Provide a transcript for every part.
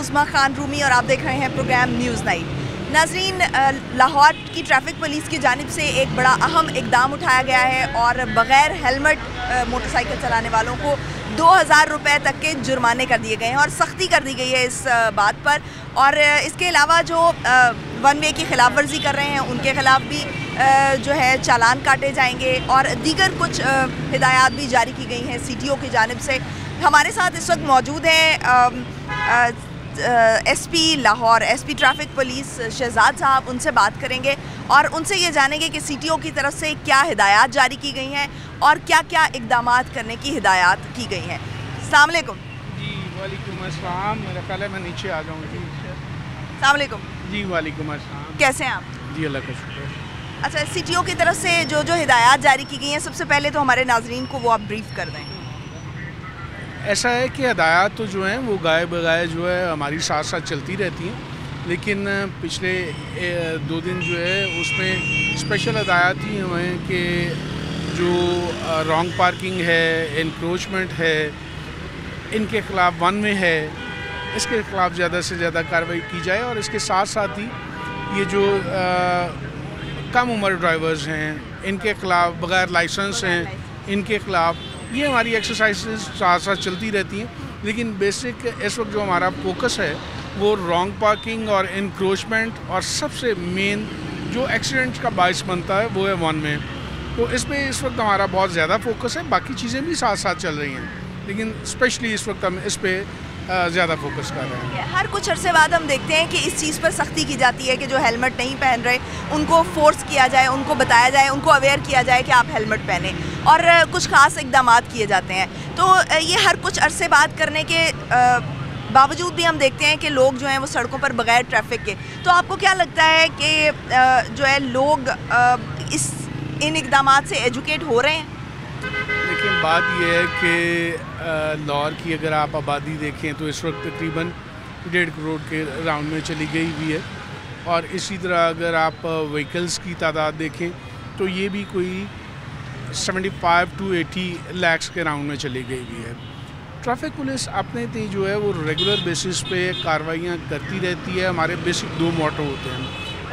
उस्मा खान रूमी और आप देख रहे हैं प्रोग्राम न्यूज़ नाइट। नाज़रीन, लाहौर की ट्रैफिक पुलिस की जानिब से एक बड़ा अहम इकदाम उठाया गया है और बग़ैर हेलमेट मोटरसाइकिल चलाने वालों को 2000 रुपये तक के जुर्माने कर दिए गए हैं और सख्ती कर दी गई है इस बात पर। और इसके अलावा जो वन वे की खिलाफ वर्जी कर रहे हैं उनके ख़िलाफ़ भी जो है चालान काटे जाएंगे और दीगर कुछ हिदायत भी जारी की गई हैं CTO की जानिब से। हमारे साथ इस वक्त मौजूद हैं SP Lahore, SP traffic police Shahzad साहब। उनसे बात करेंगे और उनसे ये जानेंगे कि CTO की तरफ से क्या हिदायत जारी की गई हैं और क्या क्या इक़दामात करने की हिदायत की गई हैं। अस्सलाम वालेकुम। जी वालेकुम अस्सलाम। मेरा ख्याल है मैं नीचे आ जाऊँगी। अस्सलाम वालेकुम। जी वालेकुम अस्सलाम। कैसे हैं आप? जी अल्लाह का शुक्र। अच्छा, CTO की तरफ से जो हिदायत जारी की गई हैं, सबसे पहले तो हमारे नाजरीन को वो आप ब्रीफ कर दें। ऐसा है कि हिदायत तो जो हैं वो गाए बगाए जो है हमारी साथ साथ चलती रहती हैं, लेकिन पिछले 2 दिन जो है उसमें स्पेशल हिदायत ही हुए हैं कि जो रॉन्ग पार्किंग है, इंक्रोचमेंट है, इनके ख़िलाफ़ वन में है, इसके ख़िलाफ़ ज़्यादा से ज़्यादा कार्रवाई की जाए। और इसके साथ साथ ही ये जो कम उम्र ड्राइवर्स हैं इनके ख़िलाफ़, बग़ैर लाइसेंस हैं इनके ख़िलाफ़, ये हमारी एक्सरसाइजेज साथ साथ चलती रहती हैं। लेकिन बेसिक इस वक्त जो हमारा फोकस है वो रॉन्ग पार्किंग और इंक्रोचमेंट और सबसे मेन जो एक्सीडेंट का बायस बनता है वो है वन में। तो इस पर इस वक्त हमारा बहुत ज़्यादा फोकस है। बाकी चीज़ें भी साथ साथ चल रही हैं, लेकिन स्पेशली इस वक्त हम इस पर ज़्यादा फोकस कर रहे हैं। हर कुछ अरसे बाद हम देखते हैं कि इस चीज़ पर सख्ती की जाती है कि जो हेलमेट नहीं पहन रहे उनको फोर्स किया जाए, उनको बताया जाए, उनको अवेयर किया जाए कि आप हेलमेट पहने और कुछ ख़ास इक़दामात किए जाते हैं। तो ये हर कुछ अरसे बाद करने के बावजूद भी हम देखते हैं कि लोग जो हैं वो सड़कों पर बग़ैर ट्रैफिक के। तो आपको क्या लगता है कि जो है लोग इन इक़दामात से एजुकेट हो रहे हैं? लेकिन बात यह है कि लाहौर की अगर आप आबादी देखें तो इस वक्त तकरीबन 1.5 करोड़ के राउंड में चली गई हुई है। और इसी तरह अगर आप व्हीकल्स की तादाद देखें तो ये भी कोई 75 to 80 लाख के राउंड में चली गई हुई है। ट्रैफिक पुलिस अपने ते जो है वो रेगुलर बेसिस पे कार्रवाइयाँ करती रहती है। हमारे बेसिक 2 मोटो होते हैं,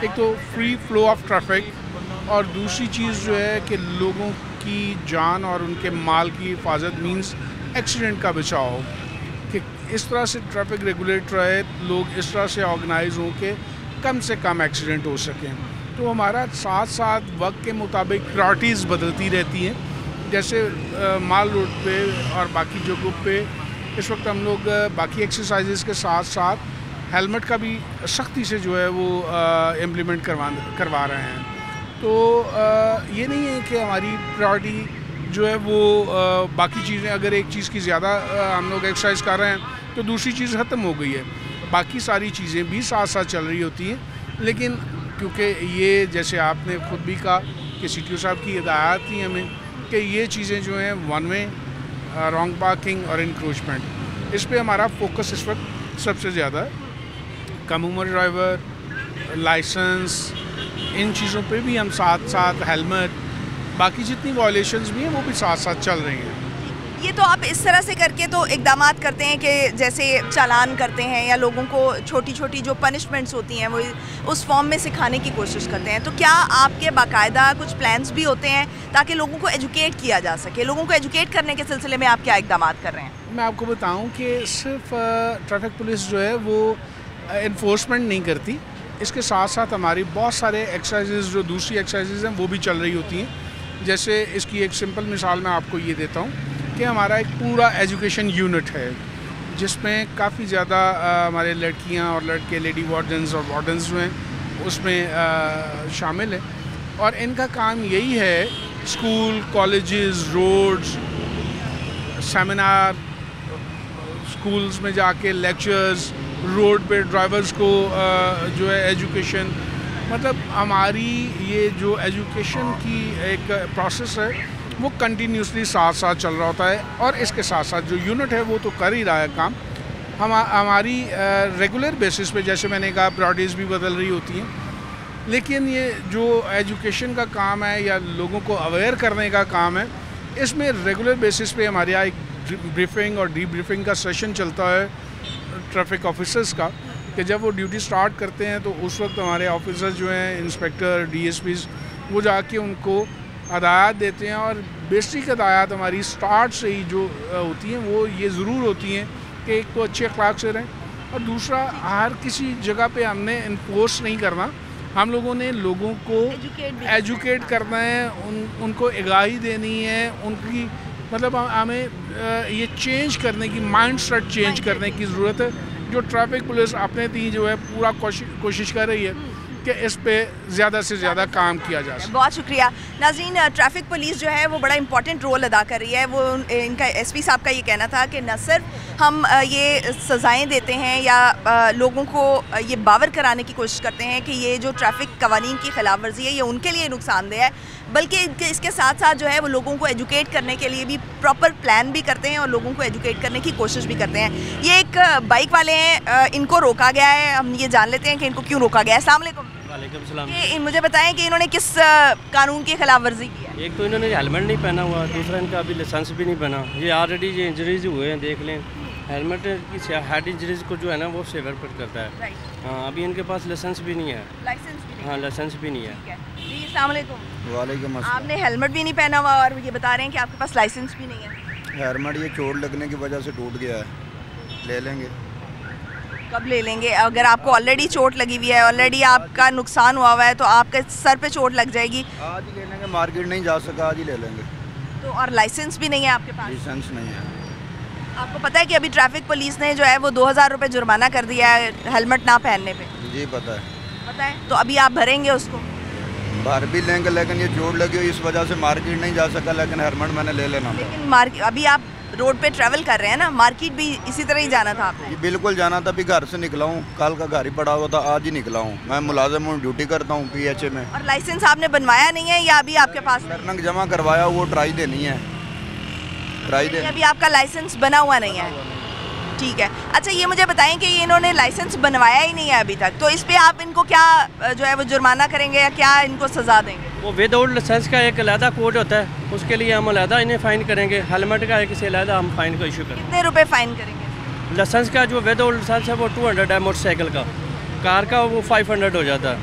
एक तो फ्री फ्लो ऑफ ट्रैफिक और दूसरी चीज़ जो है कि लोगों की जान और उनके माल की हिफाजत मींस एक्सीडेंट का बचाव, कि इस तरह से ट्रैफिक रेगुलेट रहे, लोग इस तरह से ऑर्गेनाइज हों कि कम से कम एक्सीडेंट हो सकें। तो हमारा साथ साथ वक्त के मुताबिक प्रायोरिटीज़ बदलती रहती हैं। जैसे माल रोड पे और बाकी जगहों पे इस वक्त हम लोग बाकी एक्सरसाइजेस के साथ साथ हेलमेट का भी सख्ती से जो है वो इम्प्लीमेंट करवा रहे हैं। तो ये नहीं है कि हमारी प्रायोरिटी जो है वो बाकी चीज़ें, अगर एक चीज़ की ज़्यादा हम लोग एक्सरसाइज कर रहे हैं तो दूसरी चीज़ ख़त्म हो गई है। बाकी सारी चीज़ें भी साथ साथ चल रही होती हैं, लेकिन क्योंकि ये जैसे आपने ख़ुद भी कहा कि CTO साहब की हिदायत थी हमें कि ये चीज़ें जो हैं वन में, रॉन्ग पार्किंग और इंक्रोचमेंट, इस पे हमारा फोकस इस वक्त सबसे ज़्यादा है। कम उम्र ड्राइवर, लाइसेंस, इन चीज़ों पे भी हम साथ साथ हेलमेट, बाकी जितनी वायलेशंस भी हैं वो भी साथ साथ चल रही हैं। ये तो आप इस तरह से करके तो इक़दामात करते हैं कि जैसे चालान करते हैं या लोगों को छोटी छोटी जो पनिशमेंट्स होती हैं वो उस फॉर्म में सिखाने की कोशिश करते हैं। तो क्या आपके बाकायदा कुछ प्लान्स भी होते हैं ताकि लोगों को एजुकेट किया जा सके? लोगों को एजुकेट करने के सिलसिले में आप क्या इक़दामात कर रहे हैं? मैं आपको बताऊं कि सिर्फ ट्रैफिक पुलिस जो है वो इन्फोर्समेंट नहीं करती, इसके साथ साथ हमारी बहुत सारे एक्सरसाइजेज जो दूसरी एक्सरसाइजेज हैं वो भी चल रही होती हैं। जैसे इसकी एक सिंपल मिसाल मैं आपको ये देता हूँ कि हमारा एक पूरा एजुकेशन यूनिट है जिसमें काफ़ी ज़्यादा हमारे लड़कियाँ और लड़के, लेडी वार्डन्स और वार्डन्स जो हैं उसमें शामिल हैं। और इनका काम यही है, school, colleges, roads, seminar, schools में जाके लेक्चर्स, रोड पे ड्राइवर्स को जो है एजुकेशन, मतलब हमारी ये जो एजुकेशन की एक प्रोसेस है वो कंटिन्यूसली साथ साथ चल रहा होता है। और इसके साथ साथ जो यूनिट है वो तो कर ही रहा है काम। हमारी रेगुलर बेसिस पे, जैसे मैंने कहा, प्रायोरिटीज़ भी बदल रही होती हैं, लेकिन ये जो एजुकेशन का काम है या लोगों को अवेयर करने का काम है, इसमें रेगुलर बेसिस पे हमारे यहाँ एक ब्रीफिंग और डीब्रीफिंग का सेशन चलता है ट्रैफिक ऑफिसर्स का कि जब वो ड्यूटी स्टार्ट करते हैं तो उस वक्त हमारे ऑफिसर्स जो हैं, इंस्पेक्टर, DSPs, वो जाके उनको हदायत देते हैं। और बेसिक हदायत हमारी स्टार्ट से ही जो होती हैं वो ये ज़रूर होती हैं कि एक तो अच्छे अखलाक से रहें, और दूसरा हर किसी जगह पे हमने इन्फोर्स नहीं करना, हम लोगों ने लोगों को एजुकेट करना है, उनको आगाही देनी है, उनकी मतलब हमें ये चेंज करने की, माइंड सेट चेंज करने की ज़रूरत है। जो ट्रैफिक पुलिस अपने ती जो है पूरा कोशिश कर रही है कि इस पे ज़्यादा से ज़्यादा काम किया जा सके। बहुत शुक्रिया नाज़रीन। ट्रैफिक पुलिस जो है वो बड़ा इंपॉर्टेंट रोल अदा कर रही है। वो इनका SP साहब का ये कहना था कि न सिर्फ हम ये सज़ाएं देते हैं या लोगों को ये बावर कराने की कोशिश करते हैं कि ये जो ट्रैफिक कवानीन की खिलाफ वर्जी है ये उनके लिए नुकसानदेह है, बल्कि इसके साथ साथ जो है वो लोगों को एजुकेट करने के लिए भी प्रॉपर प्लान भी करते हैं और लोगों को एजुकेट करने की कोशिश भी करते हैं। ये एक बाइक वाले हैं, इनको रोका गया है, हम ये जान लेते हैं कि इनको क्यों रोका गया है। अस्सलाम वालेकुम। वालेकुम सलाम। ये मुझे बताएं कि इन्होंने किस कानून की खिलाफ वर्जी की है? एक तो इन्होंने हेलमेट नहीं पहना हुआ, दूसरा इनका अभी लाइसेंस भी नहीं बना। ये ऑलरेडी ये इंजरीज हुए हैं, देख लें। हेलमेट की हेड इंजरीज को जो है ना वो सेवर पर करता है। हाँ, अभी इनके पास लाइसेंस भी नहीं है। लाइसेंस भी नहीं? हाँ, लाइसेंस भी नहीं है। जी अस्सलाम वालेकुम। वालेकुम अस्सलाम। आपने हेलमेट भी नहीं पहना हुआ और ये बता रहे हैं कि आपके पास लाइसेंस भी नहीं है। हेलमेट ये चोट लगने की वजह से टूट गया है, ले लेंगे। कब ले लेंगे? अगर आपको ऑलरेडी चोट लगी हुई है, ऑलरेडी आपका नुकसान हुआ है तो आपके सर पे चोट लग जाएगी। आज ही ले लेंगे, मार्केट नहीं जा सका, आज ही ले लेंगे। तो और लाइसेंस भी नहीं है आपके पास? लाइसेंस नहीं है। आपको पता है कि अभी ट्रैफिक पुलिस ने जो है वो 2000 रुपये जुर्माना कर दिया है हेलमेट ना पहनने पे? जी पता है। पता है, तो अभी आप भरेंगे उसको? भर भी लेंगे, लेकिन ये चोट लगी हुई इस वजह से मार्केट नहीं जा सका, लेकिन हेलमेट मैंने ले लेना था। लेकिन अभी आप रोड पे ट्रैवल कर रहे हैं ना, मार्केट भी इसी तरह ही जाना था आपने? ये बिल्कुल जाना था, अभी घर से निकला हूँ, कल का घर ही पड़ा हुआ था, आज ही निकला हूँ। मैं मुलाजिम हूँ, ड्यूटी करता हूँ PHA में। और लाइसेंस आपने बनवाया नहीं है या अभी आपके पास? लर्निंग जमा करवाया, वो ट्राई देनी है, ट्राई दे। अभी आपका लाइसेंस बना हुआ नहीं है? ठीक है। अच्छा ये मुझे बताएं कि ये इन्होंने लाइसेंस बनवाया ही नहीं है अभी तक, तो इस पे आप इनको क्या जो है वो जुर्माना करेंगे या क्या इनको सज़ा देंगे? वो विदाउट लाइसेंस का एक अलहदा कोड होता है, उसके लिए हम अलहदा इन्हें फ़ाइन करेंगे। हेलमेट का एक से अलहदा हम फ़ाइन को इशू करेंगे। कितने रुपए फ़ाइन करेंगे? लाइसेंस का जो विदाउट लाइसेंस है वो 200 है, मोटरसाइकिल का। कार का वो 500 हो जाता है,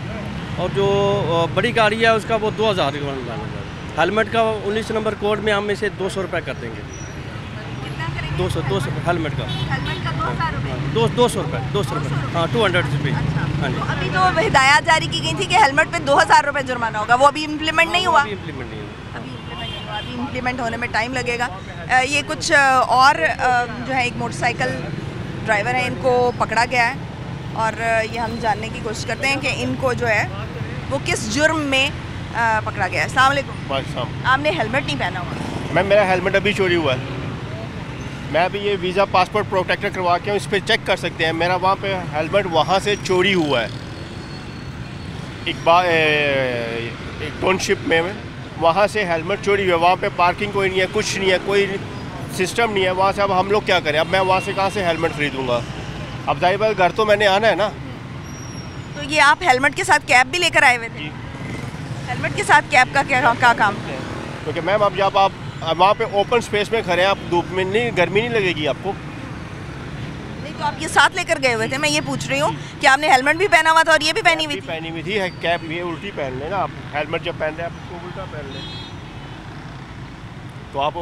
और जो बड़ी गाड़ी है उसका वो 2000 का बनवाना है। हेलमेट का 19 नंबर कोड में हम इसे 200 रुपये कर देंगे। 200 हेलमेट का 200 रुपये। हाँ, 200 रुपये। हाँ जी। अभी तो हिदायत जारी की गई थी कि हेलमेट पे 2000 रुपये जुर्माना होगा, वो अभी इम्प्लीमेंट नहीं हुआ? अभी इम्प्लीमेंट नहीं हुआ। अभी इम्प्लीमेंट होने में टाइम लगेगा। ये कुछ और जो है एक मोटरसाइकिल ड्राइवर है, इनको पकड़ा गया है और ये हम जानने की कोशिश करते हैं कि इनको जो है वो किस जुर्म में पकड़ा गया है। अस्सलाम वालेकुम। आपने हेलमेट नहीं पहना हुआ? मैम मेरा हेलमेट अभी चोरी हुआ है। मैं अभी ये वीज़ा पासपोर्ट प्रोटेक्टर करवा के हूँ, इस पर चेक कर सकते हैं। मेरा वहाँ पे हेलमेट वहाँ से चोरी हुआ है। एक बार एक टाउनशिप में वहाँ से हेलमेट चोरी हुआ है। वहाँ पे पार्किंग कोई नहीं है, कुछ नहीं है, कोई सिस्टम नहीं है वहाँ से। अब हम लोग क्या करें? अब मैं वहाँ से कहाँ से हेलमेट खरीदूँगा? अब जाहिर बात घर तो मैंने आना है ना। तो ये आप हेलमेट के साथ कैप भी लेकर आए हुए थे? हेलमेट के साथ कैप का क्या काम? क्योंकि मैम अब जब आप वहाँ पे ओपन स्पेस में खड़े हैं, आप धूप में नहीं, गर्मी नहीं लगेगी आपको? नहीं, तो आप ये साथ लेकर गए हुए थे, मैं ये पूछ रही हूँ कि आपने हेलमेट भी पहना हुआ था और ये भी पहनी हुई थी? पहनी हुई थी। कैप ये उल्टी पहन लेना आप। हेलमेट जब पहन रहे हैं आप उसको उल्टा पहन लें, तो आप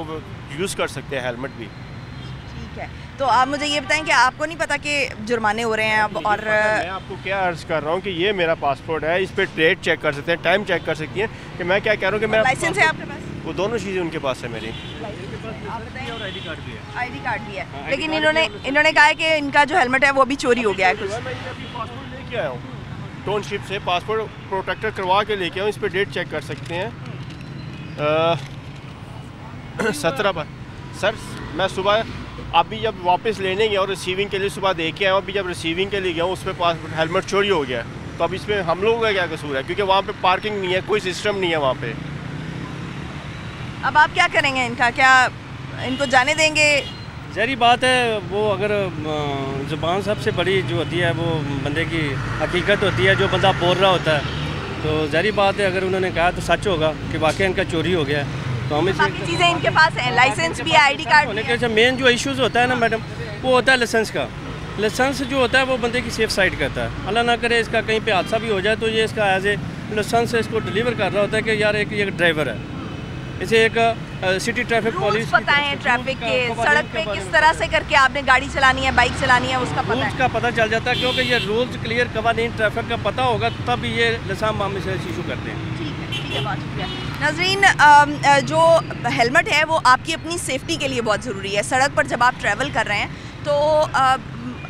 यूज़ कर सकते हैं हेलमेट भी। ठीक है, तो आप मुझे ये बताएं कि आपको नहीं पता कि जुर्माने हो रहे हैं अब? और मैं आपको क्या अर्ज़ कर रहा हूँ कि ये मेरा पासपोर्ट है, इस पर डेट चेक कर सकते हैं, टाइम चेक कर सकती हैं कि मैं क्या कह रहा हूँ कि मेरा लाइसेंस है आपके पास? वो दोनों चीज़ें उनके पास है मेरी। ID कार्ड भी है। ID कार्ड भी है, लेकिन इन्होंने कहा है कि इनका जो हेलमेट है वो भी चोरी हो गया है कुछ। मैं अभी पासपोर्ट लेके आया हूँ, टाउनशिप से पासपोर्ट प्रोटेक्टर करवा के लेके आया हूँ। इस पर डेट चेक कर सकते हैं। 17 पर सर मैं सुबह अभी जब वापस लेने गया और रिसीविंग के लिए सुबह दे के आया, अभी जब रिसीविंग के लिए गया उस पर पासपोर्ट हेलमेट चोरी हो गया। तो अब इसमें हम लोगों का क्या कसूर है? क्योंकि वहाँ पे पार्किंग नहीं है, कोई सिस्टम नहीं है वहाँ पे। अब आप क्या करेंगे इनका? क्या इनको जाने देंगे? ज़ाहिर बात है, वो अगर ज़ुबान सबसे बड़ी जो होती है वो बंदे की हकीकत होती है, जो बंदा बोल रहा होता है। तो ज़ाहिर बात है अगर उन्होंने कहा तो सच होगा कि वाकई इनका चोरी हो गया है। तो हम बाकी चीज़ें इनके पास हैं, लाइसेंस भी है, ID कार्ड होने के मेन जो इश्यूज़ होता है ना मैडम, वो होता है लाइसेंस का। लाइसेंस जो होता है वो बंदे की सेफ साइड करता है। अल्लाह ना करे इसका कहीं पे हादसा भी हो जाए तो ये इसका एज ए लाइसेंस इसको डिलीवर कर रहा होता है कि यार एक ये ड्राइवर है। इसे एक सिटी ट्रैफिक पुलिस पता है ट्रैफिक के सड़क पे किस तरह से करके आपने गाड़ी चलानी है, बाइक चलानी है, उसका पता रूल्स का पता चल जाता है, क्योंकि ये रूल्स क्लियर कवानीन ट्रैफिक का पता होगा तब ये लाइसेंस मामले से इशू करते हैं। ठीक है, बहुत शुक्रिया। नाज़रीन, जो हेलमेट है वो आपकी अपनी सेफ्टी के लिए बहुत ज़रूरी है। सड़क पर जब आप ट्रैवल कर रहे हैं तो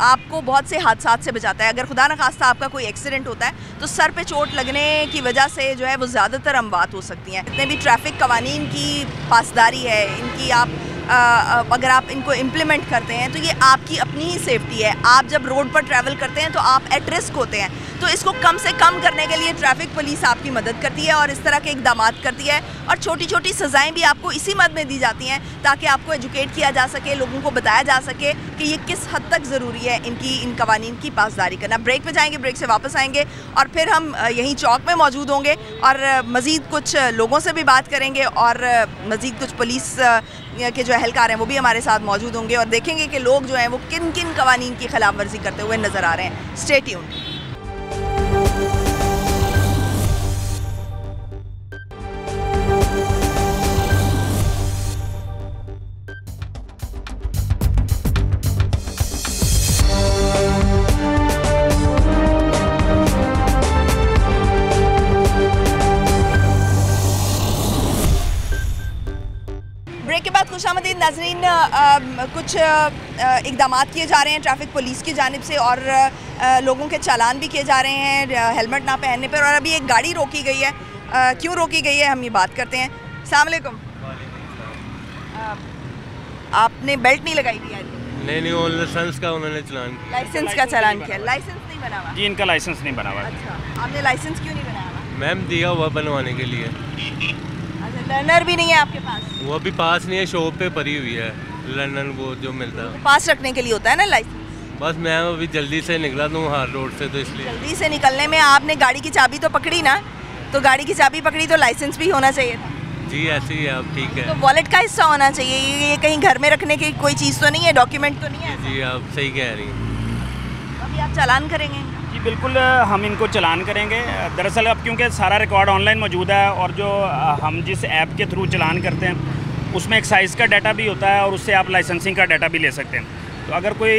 आपको बहुत से हादसात से बचाता है। अगर खुदा न खास्ता आपका कोई एक्सीडेंट होता है तो सर पे चोट लगने की वजह से जो है वो ज़्यादातर अमवात हो सकती हैं। जितने भी ट्रैफिक कवानीन की पासदारी है, इनकी आप अगर आप इनको इम्प्लीमेंट करते हैं तो ये आपकी अपनी ही सेफ्टी है। आप जब रोड पर ट्रैवल करते हैं तो आप एट रिस्क होते हैं, तो इसको कम से कम करने के लिए ट्रैफिक पुलिस आपकी मदद करती है और इस तरह के इकदाम करती है। और छोटी छोटी सज़ाएं भी आपको इसी मद में दी जाती हैं ताकि आपको एजुकेट किया जा सके, लोगों को बताया जा सके कि ये किस हद तक ज़रूरी है इन कवानीन की पासदारी करना। ब्रेक पे जाएंगे, ब्रेक से वापस आएंगे और फिर हम यहीं चौक में मौजूद होंगे और मज़ीद कुछ लोगों से भी बात करेंगे और मज़ीद कुछ पुलिस के जो एहलकार हैं वो भी हमारे साथ मौजूद होंगे और देखेंगे कि लोग जो हैं वो किन किन कवानीन की खिलाफ वर्जी करते हुए नज़र आ रहे हैं। Stay tuned. ब्रेक के बाद खुशामदीद नाज़रीन, कुछ इकदाम किए जा रहे हैं ट्रैफिक पुलिस की जानिब से और लोगों के चालान भी किए जा रहे हैं हेलमेट ना पहनने पर। और अभी एक गाड़ी रोकी गई है, क्यों रोकी गई है हम ये बात करते हैं। अस्सलाम वालेकुम। आपने बेल्ट नहीं लगाई थी? नहीं, वो लाइसेंस का उन्होंने चलान किया। लाइसेंस का चालान किया। लाइसेंस नहीं बना हुआ? जी, इनका लाइसेंस नहीं बना हुआ। अच्छा, आपने लाइसेंस क्यों नहीं बनाया हुआ? मैम दिया हुआ बनवाने के लिए। अच्छा, लर्नर भी नहीं है आपके पास? वो अभी पास नहीं है, शॉप पे पड़ी हुई है लर्नर, वो जो मिलता है पास रखने के लिए होता है ना लाइसेंस। बस मैं अभी जल्दी से निकला दूँ हार रोड से, तो इसलिए। जल्दी से निकलने में आपने गाड़ी की चाबी तो पकड़ी ना, तो गाड़ी की चाबी पकड़ी तो लाइसेंस भी होना चाहिए था। जी ऐसे ही है, अब ठीक है। तो वॉलेट का हिस्सा होना चाहिए, ये कहीं घर में रखने की कोई चीज़ तो नहीं है, डॉक्यूमेंट तो नहीं है? जी आप सही कह रही हैं। अभी आप चालान करेंगे? जी बिल्कुल, हम इनको चालान करेंगे। दरअसल अब क्योंकि सारा रिकॉर्ड ऑनलाइन मौजूद है और जो हम जिस ऐप के थ्रू चालान करते हैं उसमें एक्साइज का डाटा भी होता है और उससे आप लाइसेंसिंग का डाटा भी ले सकते हैं। तो अगर कोई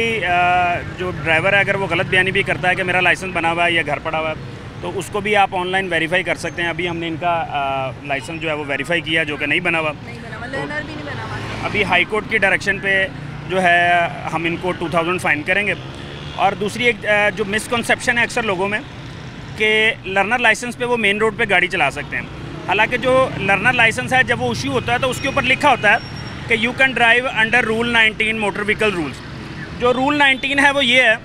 जो ड्राइवर है अगर वो गलत बयानी भी करता है कि मेरा लाइसेंस बना हुआ है या घर पड़ा हुआ है, तो उसको भी आप ऑनलाइन वेरीफाई कर सकते हैं। अभी हमने इनका लाइसेंस जो है वो वेरीफाई किया जो कि नहीं बना हुआ, लर्नर भी नहीं बना हुआ। अभी हाई कोर्ट की डायरेक्शन पे जो है हम इनको 2000 फ़ाइन करेंगे। और दूसरी एक जो मिसकंसेप्शन है अक्सर लोगों में कि लर्नर लाइसेंस पे वो मेन रोड पे गाड़ी चला सकते हैं। हालांकि जो लर्नर लाइसेंस है जब वो इशू होता है तो उसके ऊपर लिखा होता है कि you can drive under rule 19 motor vehicle rules. जो रूल 19 है वो ये है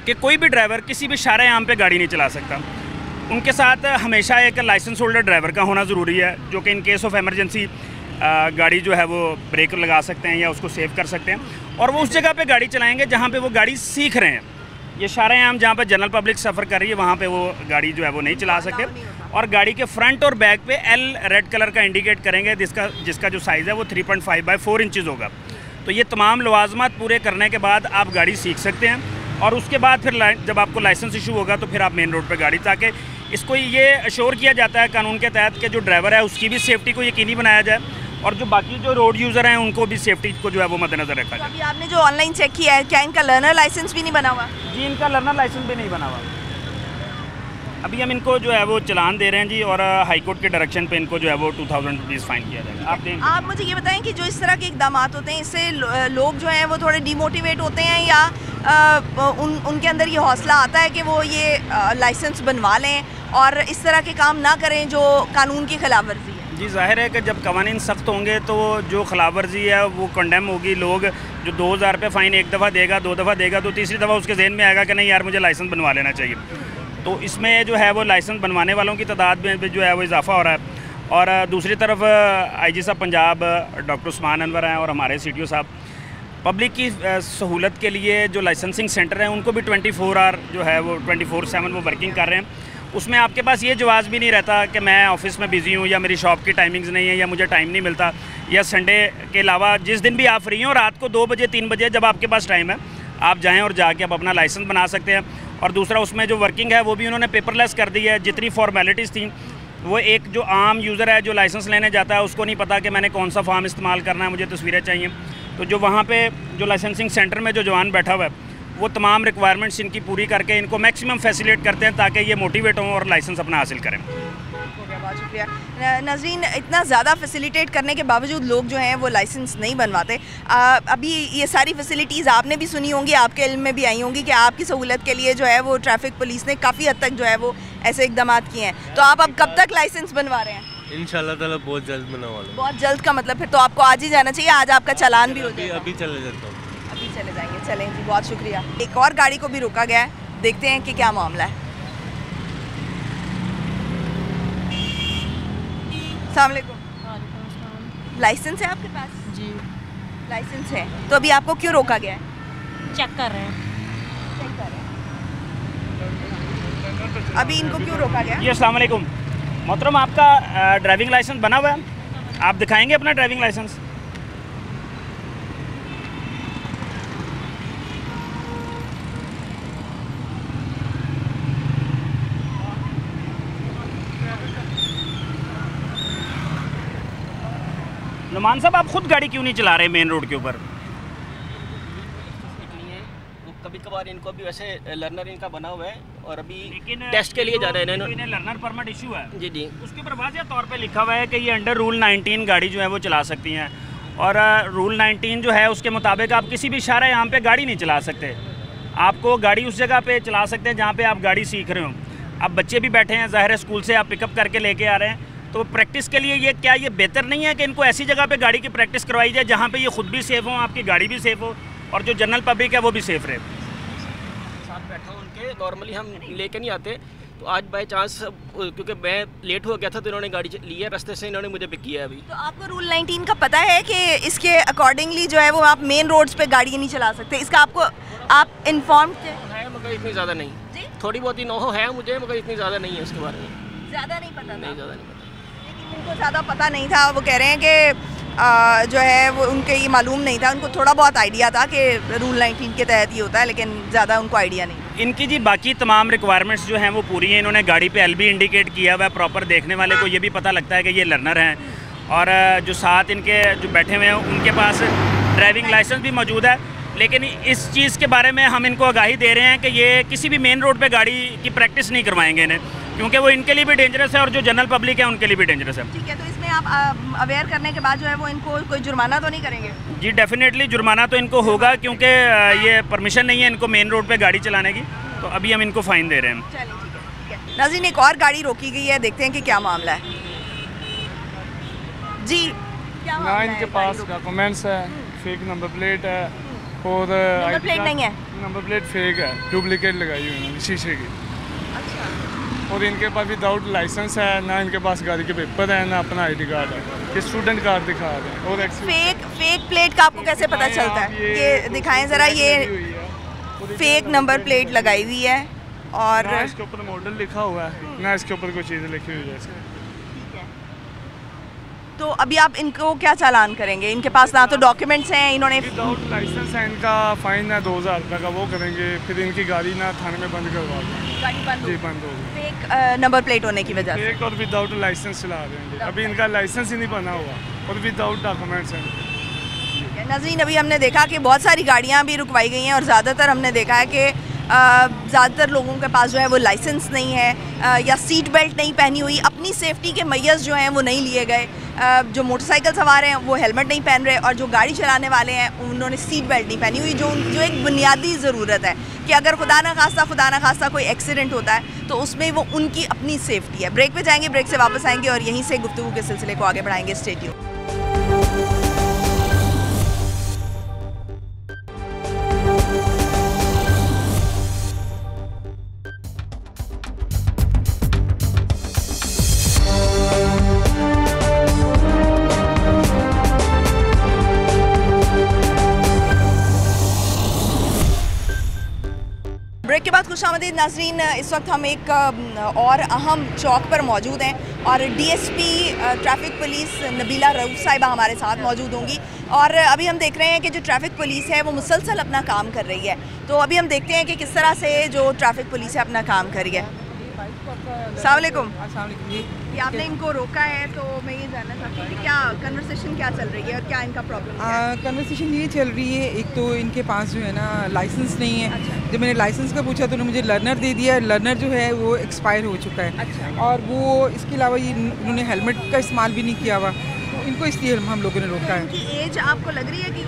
कि कोई भी ड्राइवर किसी भी शारे आम पे गाड़ी नहीं चला सकता। उनके साथ हमेशा एक लाइसेंस होल्डर ड्राइवर का होना ज़रूरी है जो कि इन केस ऑफ एमरजेंसी गाड़ी जो है वो ब्रेक लगा सकते हैं या उसको सेव कर सकते हैं। और वो उस जगह पे गाड़ी चलाएंगे जहाँ पे वो गाड़ी सीख रहे हैं। ये शारे आम जहाँ पे जनरल पब्लिक सफ़र कर रही है वहाँ पे वो गाड़ी जो है वो नहीं चला सकते। और गाड़ी के फ्रंट और बैक पे एल रेड कलर का इंडिकेट करेंगे जिसका जो साइज़ है वो 3.5 बाई 4 इंचज़ होगा। तो ये तमाम लवाजमात पूरे करने के बाद आप गाड़ी सीख सकते हैं और उसके बाद फिर जब आपको लाइसेंस इशू होगा तो फिर आप मेन रोड पर गाड़ी, ताकि इसको ये अश्योर किया जाता है कानून के तहत कि जो ड्राइवर है उसकी भी सेफ्टी को यकीनी बनाया जाए और जो बाकी जो रोड यूज़र हैं उनको भी सेफ्टी को जो है वो मद्देनजर रखा जाए। अभी आपने जो ऑनलाइन चेक किया है, क्या इनका लर्नर लाइसेंस भी नहीं बना हुआ? जी, इनका लर्नर लाइसेंस भी नहीं बना हुआ। अभी हम इनको जो है वो चालान दे रहे हैं जी और हाई कोर्ट के डायरेक्शन पे इनको जो है वो 2000 रुपीज़ फ़ाइन किया जाएगा। आप मुझे ये बताएं कि जो इस तरह के इकदाम होते हैं इससे लोग जो हैं वो थोड़े डिमोटिवेट होते हैं या उनके अंदर ये हौसला आता है कि वो ये लाइसेंस बनवा लें और इस तरह के काम ना करें जो कानून की खिलाफ वर्जी है? जी जाहिर है कि जब कवानीन सख्त होंगे तो जो खिलाफ वर्जी है वो कंडेम होगी। लोग जो 2000 रुपये फ़ाइन एक दफ़ा देगा, 2 दफ़ा देगा, तो तीसरी दफ़ा उसके जहन में आएगा कि नहीं यार मुझे लाइसेंस बनवा लेना चाहिए। तो इसमें जो है वो लाइसेंस बनवाने वालों की तादाद में जो है वो इजाफ़ा हो रहा है। और दूसरी तरफ IG साहब पंजाब डॉक्टर उस्मान अनवर हैं और हमारे CTO साहब पब्लिक की सहूलत के लिए जो लाइसेंसिंग सेंटर हैं उनको भी 24 आवर जो है वो 24/7 वो वर्किंग कर रहे हैं। उसमें आपके पास ये जवाब भी नहीं रहता कि मैं ऑफिस में बिज़ी हूँ या मेरी शॉप की टाइमिंग्स नहीं है या मुझे टाइम नहीं मिलता, या संडे के अलावा जिस दिन भी आप फ्री हैं और रात को 2 बजे 3 बजे जब आपके पास टाइम है आप जाएं और जाके आप अपना लाइसेंस बना सकते हैं। और दूसरा उसमें जो वर्किंग है वो भी उन्होंने पेपरलेस कर दी है। जितनी फॉर्मेलिटीज़ थी वो एक जो आम यूज़र है जो लाइसेंस लेने जाता है उसको नहीं पता कि मैंने कौन सा फॉर्म इस्तेमाल करना है, मुझे तस्वीरें चाहिए। तो जो वहाँ पे जो लाइसेंसिंग सेंटर में जो जवान बैठा हुआ है वो तमाम रिक्वायरमेंट्स इनकी पूरी करके इनको मैक्सिमम फैसिलिटेट करते हैं ताकि ये मोटिवेट हों और लाइसेंस अपना हासिल करें। बहुत शुक्रिया नाज़रीन। इतना ज़्यादा फैसिलिटेट करने के बावजूद लोग जो हैं वो लाइसेंस नहीं बनवाते। अभी ये सारी फैसिलिटीज़ आपने भी सुनी होंगी, आपके इल्म में भी आई होंगी कि आपकी सहूलत के लिए जो है वो ट्रैफिक पुलिस ने काफ़ी हद तक जो है वो ऐसे इकदाम किए हैं। तो आप अब कब तक लाइसेंस बनवा रहे हैं? इंशाल्लाह ताला बहुत जल्द बनवा लूँगा। बहुत जल्द का मतलब फिर तो आपको आज ही जाना चाहिए, आज आपका चालान भी हो जाएगा। अभी चले जाता हूँ। अभी चले जाएंगे। चलें जी, बहुत शुक्रिया। एक और गाड़ी को भी रोका गया है, देखते हैं कि क्या मामला है। अस्सलाम वालेकुम। लाइसेंस है आपके पास? जी लाइसेंस है, तो अभी आपको क्यों रोका गया है? चेक कर रहे हैं। चेक कर रहे हैं। अभी इनको क्यों रोका गया? जी अस्सलाम वालेकुम। मोहतरम, आपका ड्राइविंग लाइसेंस बना हुआ है? आप दिखाएंगे अपना ड्राइविंग लाइसेंस? नुमान साहब, आप खुद गाड़ी क्यों नहीं चला रहे मेन रोड के ऊपर? कभी कभार इनको भी वैसे लर्नर इनका बना हुआ है और अभी लेकिन टेस्ट के लिए जा रहे हैं इन्हें लर्नर परमिट इशू है। जी जी। उसके ऊपर वाज़ेह तौर पे लिखा हुआ है कि ये अंडर रूल 19 गाड़ी जो है वो चला सकती हैं। और रूल 19 जो है उसके मुताबिक आप किसी भी शारा यहाँ पे गाड़ी नहीं चला सकते। आपको गाड़ी उस जगह पे चला सकते हैं जहाँ पे आप गाड़ी सीख रहे हो। अब बच्चे भी बैठे हैं, ज़ाहिर है स्कूल से आप पिकअप करके लेके आ रहे हैं, तो प्रैक्टिस के लिए ये बेहतर नहीं है कि इनको ऐसी जगह पे गाड़ी की प्रैक्टिस करवाई जाए जहाँ पे ये खुद भी सेफ़ हो, आपकी गाड़ी भी सेफ़ हो और जो जनरल पब्लिक है वो भी सेफ़ रहे। साथ बैठा हूँ उनके, नॉर्मली हम लेके नहीं आते, तो आज बाय चांस क्योंकि मैं लेट हो गया था तो इन्होंने गाड़ी ली है, रास्ते से इन्होंने मुझे पिक किया है। अभी तो आपको रूल 19 का पता है कि इसके अकॉर्डिंगली जो है वो आप मेन रोड्स पे गाड़ी नहीं चला सकते, इसका आपको आप इन्फॉर्म थे? है मगर इतनी ज़्यादा नहीं जी? थोड़ी बहुत ही नो है मुझे, मगर इतनी ज़्यादा नहीं है उसके बारे में। ज़्यादा नहीं पता? नहीं, ज़्यादा नहीं पता। लेकिन उनको ज़्यादा पता नहीं था, वो कह रहे हैं कि जो है वो उनके ये मालूम नहीं था, उनको थोड़ा बहुत आइडिया था कि रूल 19 के तहत ही होता है, लेकिन ज़्यादा उनको आइडिया नहीं। इनकी जी बाकी तमाम रिक्वायरमेंट्स जो हैं वो पूरी हैं। इन्होंने गाड़ी पे एलबी इंडिकेट किया हुआ है प्रॉपर, देखने वाले को ये भी पता लगता है कि ये लर्नर हैं। और जो साथ इनके जो बैठे हुए हैं उनके पास ड्राइविंग लाइसेंस भी मौजूद है। लेकिन इस चीज़ के बारे में हम इनको आगाही दे रहे हैं कि ये किसी भी मेन रोड पे गाड़ी की प्रैक्टिस नहीं करवाएंगे इन्हें, क्योंकि वो इनके लिए भी डेंजरस है और जो जनरल पब्लिक है उनके लिए भी डेंजरस है। ठीक है, तो इसमें आप अवेयर करने के बाद जो है वो इनको कोई जुर्माना तो नहीं करेंगे? जी डेफिनेटली जुर्माना तो इनको होगा, क्योंकि ये परमिशन नहीं है इनको मेन रोड पे गाड़ी चलाने की, तो अभी हम इनको फ़ाइन दे रहे हैं। चलिए ठीक है। नाज़रीन, एक और गाड़ी रोकी गई है, देखते हैं कि क्या मामला है। जी क्या ना इनके पास डॉक्यूमेंट्स है, फेक नंबर प्लेट है और नंबर प्लेट नहीं है, नंबर प्लेट फेक है, डुप्लीकेट लगाई हुई है शीशे की। और इनके पास विदाउट लाइसेंस है, ना इनके पास गाड़ी के पेपर है, ना अपना आईडी कार्ड है, ये स्टूडेंट कार्ड दिखा रहे हैं। और फेक प्लेट का आपको कैसे पता चलता है? ये दिखाएं ज़रा, ये फेक नंबर प्लेट लगाई हुई है और ना इसके ऊपर मॉडल लिखा हुआ है, ना इसके ऊपर कोई चीज़ लिखी हुई है। तो अभी आप इनको क्या चालान करेंगे? इनके पास ना तो डॉक्यूमेंट्स हैं, इन्होंने विदाउट लाइसेंस है, इनका फाइन है 2000 रुपये का, वो करेंगे। फिर इनकी गाड़ी ना थाने में बंद करवा देंगे। गाड़ी बंद जी बंद हो गई, फेक नंबर प्लेट होने की वजह से। फेक और विदाउट लाइसेंस चला रहे हैं। अभी इनका लाइसेंस ही नहीं बना हुआ और विदाउट डॉक्यूमेंट्स हैं। नाज़रीन, अभी हमने देखा कि बहुत सारी गाड़ियाँ भी रुकवाई गई हैं और ज़्यादातर हमने देखा है कि ज़्यादातर लोगों के पास जो है वो लाइसेंस नहीं है या सीट बेल्ट नहीं पहनी हुई, अपनी सेफ्टी के मय्यज़ जो हैं वो नहीं लिए गए। जो मोटरसाइकिल सवार हैं वो हेलमेट नहीं पहन रहे और जो गाड़ी चलाने वाले हैं उन्होंने सीट बेल्ट नहीं पहनी हुई, जो एक बुनियादी ज़रूरत है कि अगर खुदा न खास्ता कोई एक्सीडेंट होता है तो उसमें वो उनकी अपनी सेफ्टी है। ब्रेक पे जाएंगे, ब्रेक से वापस आएंगे और यहीं से गुफ्तगू के सिलसिले को आगे बढ़ाएंगे। Stay tuned. ब्रेक के बाद कुछ खुशामदीद नाज़रीन, इस वक्त हम एक और अहम चौक पर मौजूद हैं और DSP traffic police Nabila Rauf साहिबा हमारे साथ मौजूद होंगी। और अभी हम देख रहे हैं कि जो ट्रैफिक पुलिस है वो मुसलसल अपना काम कर रही है। तो अभी हम देखते हैं कि किस तरह से जो ट्रैफिक पुलिस है अपना काम कर रही है। अस्सलाम वालेकुम। ये आपने इनको रोका है, तो मैं ये जानना चाहती हूँ कि क्या कन्वर्सेशन क्या चल रही है और क्या इनका प्रॉब्लम है? कन्वर्सेशन ये चल रही है, एक तो इनके पास जो है ना लाइसेंस नहीं है। अच्छा। जब मैंने लाइसेंस का पूछा तो उन्होंने मुझे लर्नर दे दिया। लर्नर जो है वो एक्सपायर हो चुका है। अच्छा। और वो इसके अलावा ये इन्होंने हेलमेट का इस्तेमाल भी नहीं किया हुआ, तो इनको इसलिए हम लोगों ने रोका है। इनकी एज आपको लग रही है कि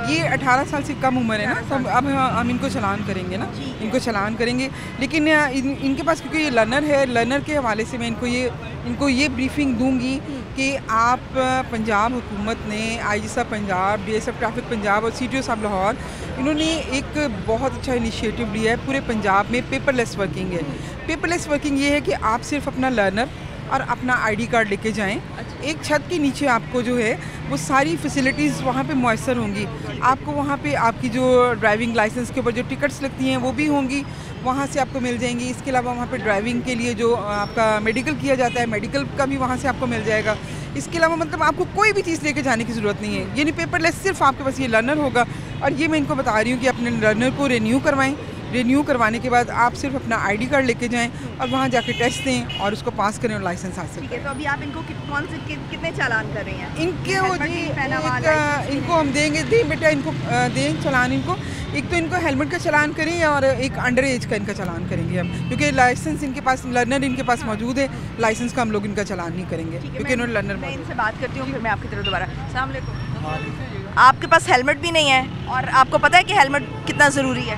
ये 18 साल से कम उम्र है ना, तो अब हम इनको चलान करेंगे ना, इनको चलान करेंगे। लेकिन इनके पास क्योंकि ये लर्नर है, लर्नर के हवाले से मैं इनको ये ब्रीफिंग दूंगी कि आप पंजाब हुकूमत ने, आईजी साहब पंजाब, डीएसएफ ट्रैफिक पंजाब और सीटीओ साहब लाहौर, इन्होंने एक बहुत अच्छा इनिशिएटिव लिया है। पूरे पंजाब में पेपरलेस वर्किंग है। पेपरलेस वर्किंग ये है कि आप सिर्फ अपना लर्नर और अपना आईडी कार्ड लेके जाएं। एक छत के नीचे आपको जो है वो सारी फैसिलिटीज़ वहाँ पे मुयस्सर होंगी। आपको वहाँ पे आपकी जो ड्राइविंग लाइसेंस के ऊपर जो टिकट्स लगती हैं वो भी होंगी, वहाँ से आपको मिल जाएंगी। इसके अलावा वहाँ पे ड्राइविंग के लिए जो आपका मेडिकल किया जाता है, मेडिकल का भी वहाँ से आपको मिल जाएगा। इसके अलावा मतलब आपको कोई भी चीज़ लेके जाने की ज़रूरत नहीं है। यानी पेपरलेस सिर्फ आपके पास ये लर्नर होगा। और ये मैं इनको बता रही हूँ कि अपने लर्नर को रिन्यू करवाएँ। रिन्यू करवाने के बाद आप सिर्फ अपना आईडी कार्ड लेके जाएं और वहाँ जाके टेस्ट दें और उसको पास करें और लाइसेंस हासिल करें। तो अभी आप इनको कितने चालान कर रही हैं? इनको हम देंगे, बेटा इनको दें चालान। इनको एक तो इनको हेलमेट का चालान करें और एक अंडर एज का इनका चालान करेंगे हम, क्योंकि लाइसेंस इनके पास, लर्नर इनके पास मौजूद है। लाइसेंस का हम लोग इनका चालान नहीं करेंगे क्योंकि इन्होंने लर्नर। मैं इनसे बात करती हूँ, फिर मैं आपकी तरफ दोबारा। अस्सलाम वालेकुम। आपके पास हेलमेट भी नहीं है और आपको पता है कि हेलमेट कितना ज़रूरी है,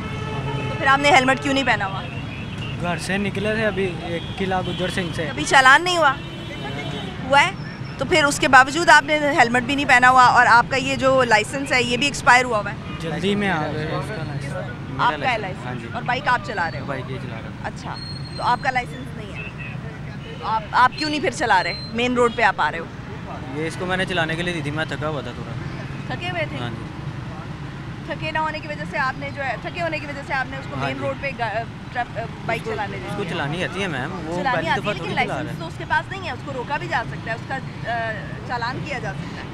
फिर आपने हेलमेट क्यों नहीं पहना हुआ? घर से निकले थे अभी 1 किला गुजर सिंह से। अभी चालान नहीं हुआ है, तो फिर उसके बावजूद आपने हेलमेट भी नहीं पहना हुआ और आपका ये जो लाइसेंस है ये भी एक्सपायर हुआ है। जल्दी में आ गए आपका है लाइसेंस और बाइक आप चला रहे हो? बाइक ये चला रहा हूं। अच्छा, तो आपका लाइसेंस नहीं है, तो आप क्यों नहीं फिर चला रहे? मेन रोड पे आप आ रहे हो। ये इसको मैंने चलाने के लिए दी थी, मैं थका हुआ था थोड़ा। थके हुए थे? हाँ जी। थके ना होने की वजह से आपने जो है, थके होने की वजह से आपने उसको मेन रोड पे बाइक चलाने दी। उसको चलानी आती है मैम, वो चलानी पहली दफा आती है, लेकिन लाइसेंस तो उसके पास नहीं है। उसको रोका भी जा सकता है, उसका चालान किया जा सकता है।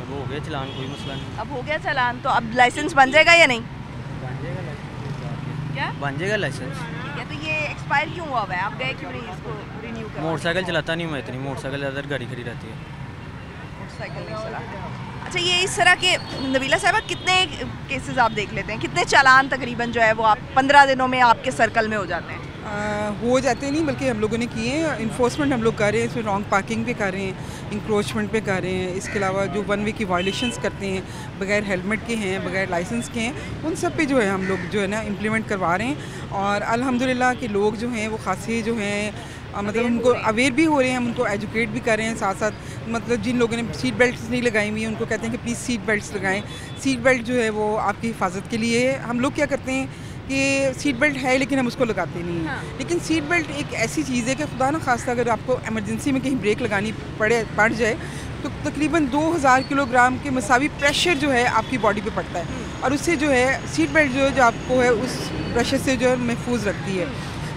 अब हो गया चालान, कोई मसला नहीं। अब हो गया चालान, तो अब लाइसेंस बन जाएगा या नहीं? बन जाएगा लाइसेंस। क्या बन जाएगा लाइसेंस? ठीक है, तो ये एक्सपायर क्यों हुआ है? आप गए क्यों नहीं इसको रिन्यू करवाने? मोटरसाइकिल चलाता नहीं मैं इतनी, मोटरसाइकिल ज़्यादातर गाड़ी खड़ी रहती है। मोटरसाइकिल नहीं चलाते। अच्छा, ये इस तरह के नबीला साहिबा कितने केसेस आप देख लेते हैं? कितने चालान तकरीबन जो है वो आप 15 दिनों में आपके सर्कल में हो जाते हैं? हो जाते नहीं, बल्कि हम लोगों ने किए हैं। इन्फोर्समेंट हम लोग कर रहे हैं, इसमें रॉन्ग पार्किंग पे कर रहे हैं, इंक्रोचमेंट पे कर रहे हैं। इसके अलावा जो 1 वे की वायलेशंस करते हैं, बगैर हेलमेट के हैं, बगैर लाइसेंस के हैं, उन सब पे जो है हम लोग जो है ना इम्प्लीमेंट करवा रहे हैं। और अल्हम्दुलिल्लाह कि लोग जो हैं वो खासे जो हैं मतलब उनको अवेयर भी हो रहे हैं, हम उनको एजुकेट भी कर रहे हैं। साथ साथ मतलब जिन लोगों ने सीट बेल्ट नहीं लगाई हुई हैं उनको कहते हैं कि प्लीज़ सीट बेल्ट लगाएं। सीट बेल्ट जो है वो आपकी हिफाजत के लिए है। हम लोग क्या करते हैं कि सीट बेल्ट है लेकिन हम उसको लगाते नहीं हैं। हाँ। लेकिन सीट बेल्ट एक ऐसी चीज़ है कि खुदा न खास्ता अगर आपको एमरजेंसी में कहीं ब्रेक लगानी पड़ जाए तो तकरीबन 2000 किलोग्राम के मसावी प्रेशर जो है आपकी बॉडी पे पड़ता है और उससे जो है सीट बेल्ट जो आपको है उस प्रेशर से जो है महफूज रखती है।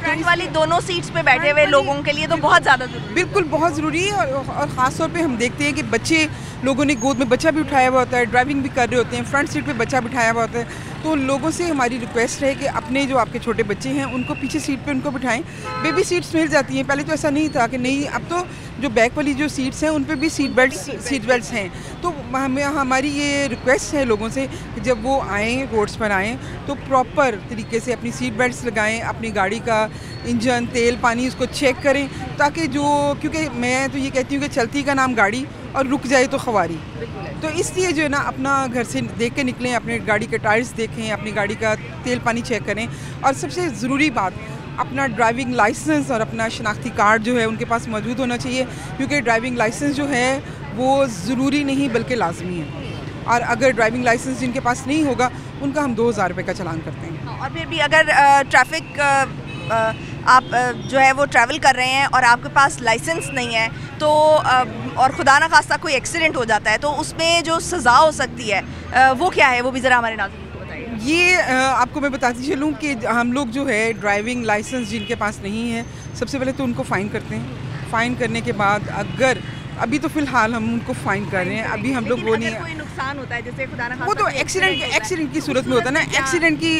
फ्रंट वाली दोनों सीट्स पे बैठे हुए लोगों के लिए तो बहुत ज़्यादा ज़रूरी, बिल्कुल बहुत ज़रूरी है। और ख़ास तौर पे हम देखते हैं कि बच्चे लोगों ने गोद में बच्चा भी उठाया हुआ होता है, ड्राइविंग भी कर रहे होते हैं, फ्रंट सीट पे बच्चा बिठाया हुआ होता है। तो लोगों से हमारी रिक्वेस्ट है कि अपने जो आपके छोटे बच्चे हैं उनको पीछे सीट पे उनको बिठाएं। बेबी सीट्स मिल जाती हैं, पहले तो ऐसा नहीं था कि नहीं, अब तो जो बैक वाली जो सीट्स हैं उन पे भी सीट बेल्ट्स हैं। तो हमारी ये रिक्वेस्ट है लोगों से कि जब वो आएँ, रोड्स पर आएँ तो प्रॉपर तरीके से अपनी सीट बेल्ट्स लगाएँ, अपनी गाड़ी का इंजन, तेल, पानी उसको चेक करें, ताकि क्योंकि मैं तो ये कहती हूँ कि चलती का नाम गाड़ी और रुक जाए तो खवारी। तो इसलिए जो है ना अपना घर से देख के निकलें, अपने गाड़ी के टायर्स देखें, अपनी गाड़ी का तेल पानी चेक करें। और सबसे ज़रूरी बात, अपना ड्राइविंग लाइसेंस और अपना शनाख्ती कार्ड जो है उनके पास मौजूद होना चाहिए, क्योंकि ड्राइविंग लाइसेंस जो है वो ज़रूरी नहीं बल्कि लाजमी है। और अगर ड्राइविंग लाइसेंस जिनके पास नहीं होगा उनका हम 2000 रुपये का चालान करते हैं। और फिर भी अगर ट्रैफिक आप जो है वो ट्रैवल कर रहे हैं और आपके पास लाइसेंस नहीं है तो और खुदा ना खास्ता कोई एक्सीडेंट हो जाता है तो उसमें जो सज़ा हो सकती है वो क्या है, वो भी ज़रा हमारे नाज़रीन को बताइए। ये आपको मैं बताती चलूँ कि हम लोग जो है ड्राइविंग लाइसेंस जिनके पास नहीं है, सबसे पहले तो उनको फ़ाइन करते हैं। फ़ाइन करने के बाद अगर अभी तो फ़िलहाल हम उनको फ़ाइन कर रहे हैं, अभी हम लोग वो नहीं, कोई नुकसान होता है जैसे खुदा ना वो तो एक्सीडेंट की सूरत में होता है ना, एक्सीडेंट की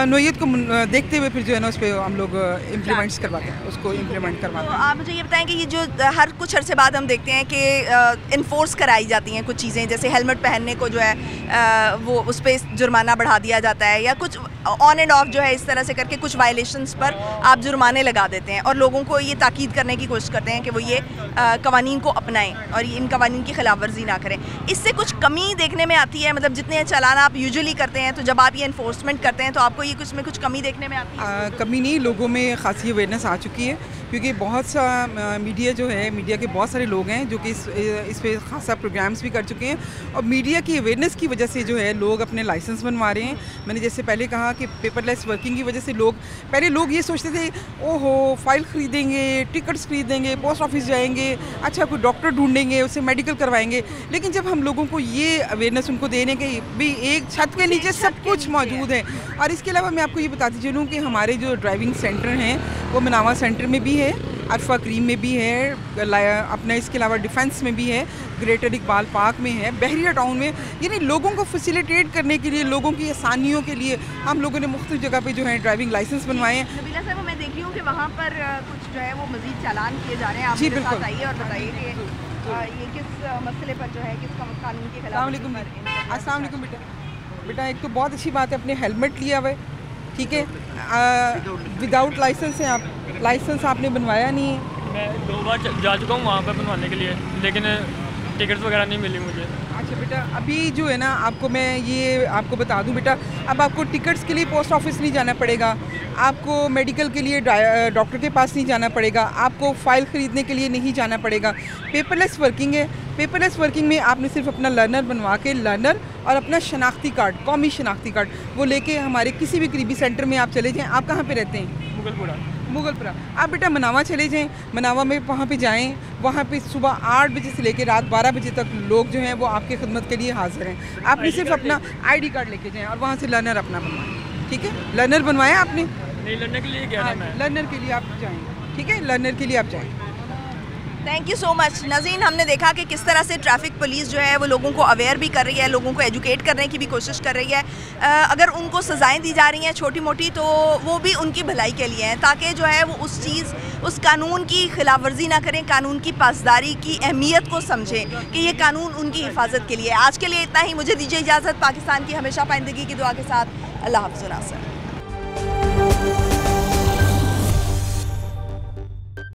नोयत को देखते हुए फिर जो है ना उस पर हम लोग इम्प्लीमेंट्स करवाते हैं, उसको इम्प्लीमेंट करवाते हैं। तो आप मुझे ये बताएं कि ये जो हर कुछ अरसे बाद हम देखते हैं कि इन्फोर्स कराई जाती हैं कुछ चीज़ें, जैसे हेलमेट पहनने को जो है वो उस पर जुर्माना बढ़ा दिया जाता है, या कुछ ऑन एंड ऑफ जो है इस तरह से करके कुछ वायलेशंस पर आप जुर्माने लगा देते हैं और लोगों को ये ताकीद करने की कोशिश करते हैं कि वो ये कवानीन को अपनाएं और इन कवानीन की खिलाफ वर्जी ना करें। इससे कुछ कमी देखने में आती है, मतलब जितने चालान आप यूजुअली करते हैं, तो जब आप ये इन्फोर्समेंट करते हैं तो आपको ये कुछ में कुछ कमी देखने में आती है? कमी नहीं, लोगों में खासी अवेयरनेस आ चुकी है, क्योंकि बहुत सा मीडिया जो है, मीडिया के बहुत सारे लोग हैं जो कि इस पे खासा प्रोग्राम्स भी कर चुके हैं, और मीडिया की अवेयरनेस की वजह से जो है लोग अपने लाइसेंस बनवा रहे हैं। मैंने जैसे पहले कहा कि पेपरलेस वर्किंग की वजह से पहले लोग ये सोचते थे ओहो फाइल ख़रीदेंगे, टिकट्स खरीदेंगे, पोस्ट ऑफिस जाएंगे, अच्छा कोई डॉक्टर ढूंढेंगे, उससे मेडिकल करवाएंगे, लेकिन जब हम लोगों को ये अवेयरनेस उनको देने के भी एक छत के नीचे सब कुछ मौजूद है। और इसके अलावा मैं आपको ये बताती चलूँ कि हमारे जो ड्राइविंग सेंटर हैं वो मनावा सेंटर में भी है, अरफा क्रीम में भी है, अपना इसके अलावा डिफेंस में भी है, ग्रेटर इकबाल पार्क में है, बहरिया टाउन में, यानी लोगों को फैसिलिटेट करने के लिए, लोगों की आसानियों के लिए हम लोगों ने मुख्तलिफ जगह पे जो है ड्राइविंग लाइसेंस बनवाए हैं। नबीला साहब, मैं देख रही हूँ कि वहाँ पर कुछ जो है वो मज़ीद चालान किए जा रहे हैं, आप जी मेरे साथ बिल्कुल आइए और बताइए कि ये किस मसले पर जो है, किस कानून के खिलाफ? अस्सलाम वालेकुम बेटा, एक तो बहुत अच्छी बात है, अपने हेलमेट लिया हुआ है, ठीक है, विदाउट लाइसेंस है, आप लाइसेंस आपने बनवाया नहीं है। मैं 2 बार जा चुका हूँ वहाँ पर बनवाने के लिए, लेकिन टिकट्स वगैरह नहीं मिली मुझे। अच्छा बेटा, अभी जो है ना आपको मैं ये आपको बता दूं बेटा, अब आपको टिकट्स के लिए पोस्ट ऑफिस नहीं जाना पड़ेगा, आपको मेडिकल के लिए डॉक्टर के पास नहीं जाना पड़ेगा, आपको फ़ाइल ख़रीदने के लिए नहीं जाना पड़ेगा। पेपरलेस वर्किंग है, पेपरलेस वर्किंग में आपने सिर्फ अपना लर्नर बनवा के, लर्नर और अपना शनाख्ती कार्ड, कौमी शनाख्ती कार्ड, वो लेके हमारे किसी भी करीबी सेंटर में आप चले जाएँ। आप कहाँ पे रहते हैं? मुगलपुरा। आप बेटा मनावा चले जाएँ, मनावा में वहाँ पे जाएँ, वहाँ पे सुबह 8 बजे से लेकर रात 12 बजे तक लोग जो हैं वो आपकी खिदमत के लिए हाजिर हैं। आपने सिर्फ अपना ID कार्ड लेके जाएँ और वहाँ से लर्नर अपना बनवाएं, ठीक है? लर्नर बनवाया आपने? नहीं, लर्नर के लिए क्या है? लर्नर के लिए आप जाएँ, ठीक है, लर्नर के लिए आप जाएँ। Thank you so much Nazeen. हमने देखा कि किस तरह से ट्रैफिक पुलिस जो है वो लोगों को अवेयर भी कर रही है, लोगों को एजुकेट करने की भी कोशिश कर रही है। अगर उनको सज़ाएं दी जा रही हैं छोटी मोटी, तो वो भी उनकी भलाई के लिए हैं, ताकि जो है वो उस कानून की खिलाफ वर्जी ना करें, कानून की पासदारी की अहमियत को समझें कि ये कानून उनकी हिफाजत के लिए। आज के लिए इतना ही, मुझे दीजिए इजाज़त। पाकिस्तान की हमेशा पाइंदगी की दुआ के साथ, अल्लाह हाफ़िज़।